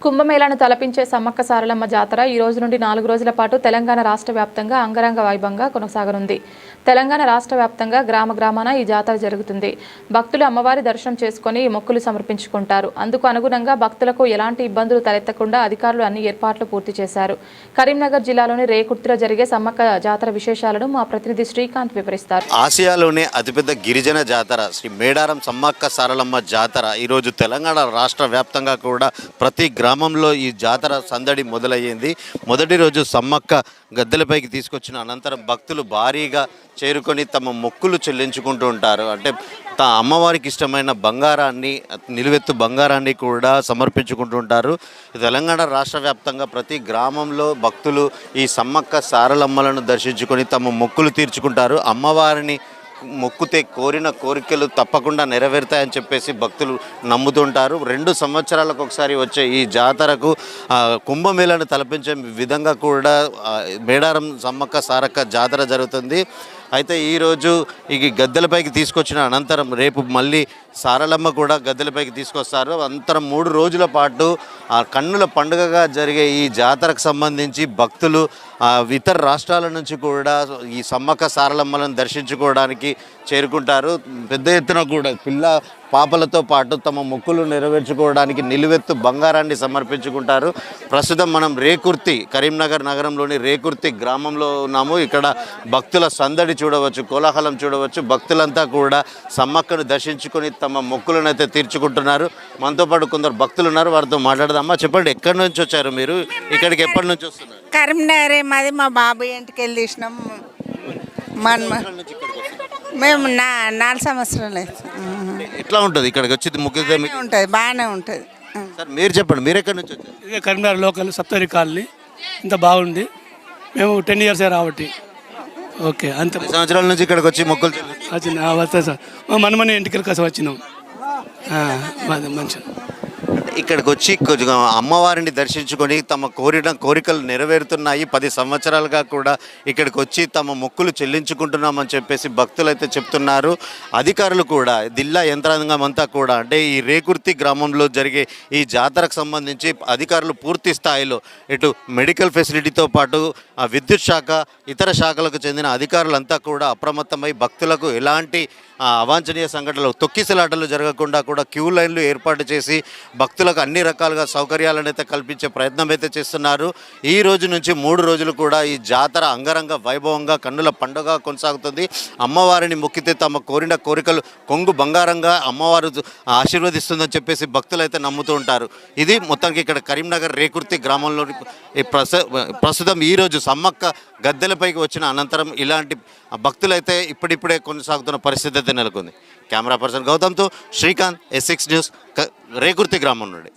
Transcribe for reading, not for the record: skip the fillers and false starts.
కుంభమేళాను తలపించే సమ్మక్క సారలమ్మ జాతర ఈ రోజు నుండి 4 రోజుల పాటు తెలంగాణ రాష్ట్ర వ్యాప్తంగా అంగరంగ వైభవంగా కొనసాగనుంది. తెలంగాణ రాష్ట్ర వ్యాప్తంగా గ్రామాన ఈ జాతర జరుగుతుంది. భక్తులు అమ్మవారి దర్శనం చేసుకుని మొక్కులు సమర్పించుకుంటారు. అందుకు అనుగుణంగా భక్తులకు ఎలాంటి ఇబ్బందులు తలెత్తకుండా అధికారులు అన్ని ఏర్పాట్లు పూర్తి చేశారు. కరీంనగర్ జిల్లాలోని రేకుర్తిలో జరిగే సమ్మక్క జాతర విశేషాలను మా ప్రతినిధి శ్రీకాంత్ వివరిస్తారు. ఆసియాలోనే అతిపెద్ద గిరిజన జాతర శ్రీ మేడారం సమ్మక్క సారలమ్మ జాతర ఈరోజు తెలంగాణ రాష్ట్ర వ్యాప్తంగా కూడా ప్రతి గ్రామంలో ఈ జాతర సందడి మొదలయ్యింది. మొదటి రోజు సమ్మక్క గద్దెలపైకి తీసుకొచ్చిన అనంతరం భక్తులు భారీగా చేరుకొని తమ మొక్కులు చెల్లించుకుంటూ ఉంటారు. అంటే అమ్మవారికి ఇష్టమైన బంగారాన్ని, నిలువెత్తు బంగారాన్ని కూడా సమర్పించుకుంటూ ఉంటారు. తెలంగాణ రాష్ట్ర వ్యాప్తంగా ప్రతి గ్రామంలో భక్తులు ఈ సమ్మక్క సారలమ్మలను దర్శించుకొని తమ మొక్కులు తీర్చుకుంటారు. అమ్మవారిని మొక్కుతే కోరిన కోరికలు తప్పకుండా నెరవేరుతాయని చెప్పేసి భక్తులు నమ్ముతుంటారు. 2 సంవత్సరాలకు ఒకసారి వచ్చే ఈ జాతరకు కుంభమేళాను తలపించే విధంగా కూడా మేడారం సమ్మక్క సారక్క జాతర జరుగుతుంది. అయితే ఈరోజు ఈ గద్దెలపైకి తీసుకొచ్చిన అనంతరం రేపు మళ్ళీ సారలమ్మ కూడా గద్దెలపైకి తీసుకొస్తారు. అనంతరం 3 రోజుల పాటు కన్నుల పండుగగా జరిగే ఈ జాతరకు సంబంధించి భక్తులు ఇతర రాష్ట్రాల నుంచి కూడా ఈ సమ్మక్క సారలమ్మలను దర్శించుకోవడానికి చేరుకుంటారు. పెద్ద ఎత్తున కూడా పిల్ల పాపలతో పాటు తమ మొక్కులు నెరవేర్చుకోవడానికి నిలువెత్తు బంగారాన్ని సమర్పించుకుంటారు. ప్రస్తుతం మనం రేకుర్తి, కరీంనగర్ నగరంలోని రేకుర్తి గ్రామంలో ఉన్నాము. ఇక్కడ భక్తుల సందడి చూడవచ్చు, కోలాహలం చూడవచ్చు. భక్తులంతా కూడా సమ్మక్కను దర్శించుకొని తమ మొక్కులను అయితే తీర్చుకుంటున్నారు. మనతో పాటు కొందరు భక్తులు ఉన్నారు, వారితో మాట్లాడదామా. చెప్పండి, ఎక్కడి నుంచి వచ్చారు మీరు? ఇక్కడికి ఎప్పటి నుంచి వస్తున్నారు? కరీంనగర్ మాది. మా బాబు ఇంటికి వెళ్ళి తీసినాం. మేము 4 సంవత్సరాలు ఎట్లా ఉంటుంది ఇక్కడికి వచ్చి ముఖ్య ఉంటుంది, బాగానే ఉంటుంది. సార్ మీరు చెప్పండి, మీరు ఎక్కడి నుంచి వచ్చారు? ఇదే కరీంనగర్ లోకల్ సప్తరి కాలనీ. ఇంత బాగుంది. మేము 10 years రాబట్టి. ఓకే, అంత సంవత్సరాల నుంచి ఇక్కడికి వచ్చి మొక్కులు వచ్చిన వస్తా సార్. మా మనమని ఇంటికి కలిసి వచ్చినాం. మంచిగా ఇక్కడికి వచ్చి కొంచెం అమ్మవారిని దర్శించుకొని తమ కోరికలు నెరవేరుతున్నాయి. 10 సంవత్సరాలుగా కూడా ఇక్కడికి వచ్చి తమ మొక్కులు చెల్లించుకుంటున్నామని చెప్పేసి భక్తులు అయితే చెప్తున్నారు. అధికారులు కూడా, జిల్లా యంత్రాంగం అంతా కూడా, అంటే ఈ రేకుర్తి గ్రామంలో జరిగే ఈ జాతరకు సంబంధించి అధికారులు పూర్తి స్థాయిలో ఇటు మెడికల్ ఫెసిలిటీతో పాటు విద్యుత్ శాఖ, ఇతర శాఖలకు చెందిన అధికారులంతా కూడా అప్రమత్తమై భక్తులకు ఎలాంటి అవాంఛనీయ సంఘటనలు, తొక్కిసలాటలు జరగకుండా కూడా క్యూ లైన్లు ఏర్పాటు చేసి భక్తులకు అన్ని రకాలుగా సౌకర్యాలను అయితే కల్పించే ప్రయత్నం అయితే చేస్తున్నారు. ఈ రోజు నుంచి 3 రోజులు కూడా ఈ జాతర అంగరంగ వైభవంగా కన్నుల పండుగ కొనసాగుతుంది. అమ్మవారిని మొక్కితే తమ కోరిన కోరికలు కొంగు బంగారంగా అమ్మవారు ఆశీర్వదిస్తుందని చెప్పేసి భక్తులు అయితే నమ్ముతూ ఉంటారు. ఇది మొత్తానికి ఇక్కడ కరీంనగర్ రేకుర్తి గ్రామంలో ప్రస్తుతం ఈరోజు సమ్మక్క గద్దెలపైకి వచ్చిన అనంతరం ఇలాంటి భక్తులైతే ఇప్పుడిప్పుడే కొనసాగుతున్న పరిస్థితి అయితే నెలకొంది. కెమెరా పర్సన్ గౌతమ్తో శ్రీకాంత్, S6 న్యూస్, రేకుర్తి గ్రామం నుండి.